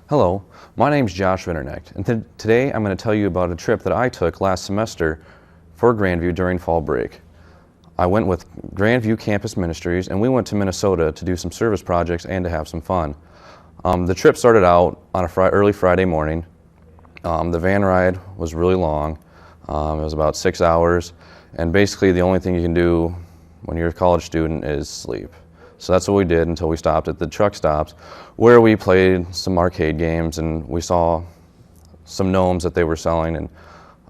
Hello, my name's Josh Rinderknecht, and today I'm going to tell you about a trip that I took last semester for Grandview during fall break. I went with Grandview Campus Ministries, and we went to Minnesota to do some service projects and to have some fun. The trip started out on early Friday morning. The van ride was really long. It was about 6 hours, and basically the only thing you can do when you're a college student is sleep. So that's what we did until we stopped at the truck stops, where we played some arcade games and we saw some gnomes that they were selling. And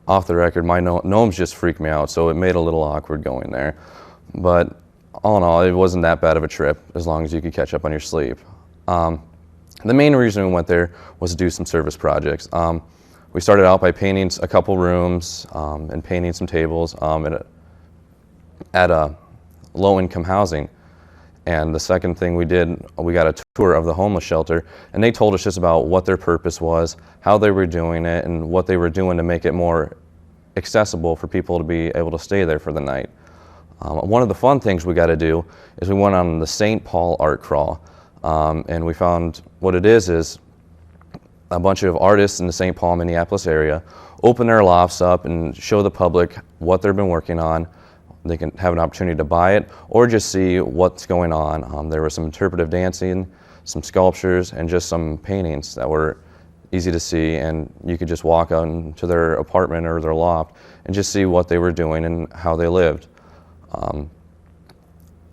off the record, my gnomes just freaked me out, so it made it a little awkward going there. But all in all, it wasn't that bad of a trip as long as you could catch up on your sleep. The main reason we went there was to do some service projects. We started out by painting a couple rooms and painting some tables at a low-income housing. And the second thing we did, we got a tour of the homeless shelter, and they told us just about what their purpose was, how they were doing it, and what they were doing to make it more accessible for people to be able to stay there for the night. One of the fun things we got to do is we went on the St. Paul art crawl, and we found what it is a bunch of artists in the St. Paul, Minneapolis area open their lofts up and show the public what they've been working on. They can have an opportunity to buy it or just see what's going on. There was some interpretive dancing, some sculptures, and just some paintings that were easy to see, and you could just walk out to their apartment or their loft and just see what they were doing and how they lived.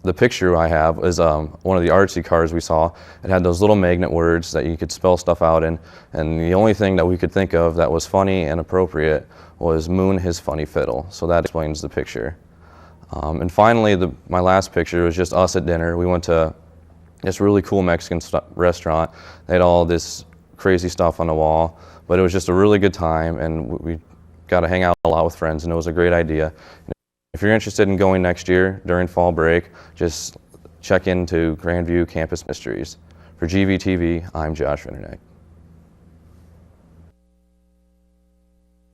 The picture I have is one of the artsy cards we saw. It had those little magnet words that you could spell stuff out in, and the only thing that we could think of that was funny and appropriate was Moon His Funny Fiddle, so that explains the picture. And finally, my last picture was just us at dinner. We went to this really cool Mexican restaurant. They had all this crazy stuff on the wall, but it was just a really good time, and we got to hang out a lot with friends, and it was a great idea. If you're interested in going next year during fall break, just check into Grandview Campus Ministries. For GVTV, I'm Josh Rindy Rinderknecht.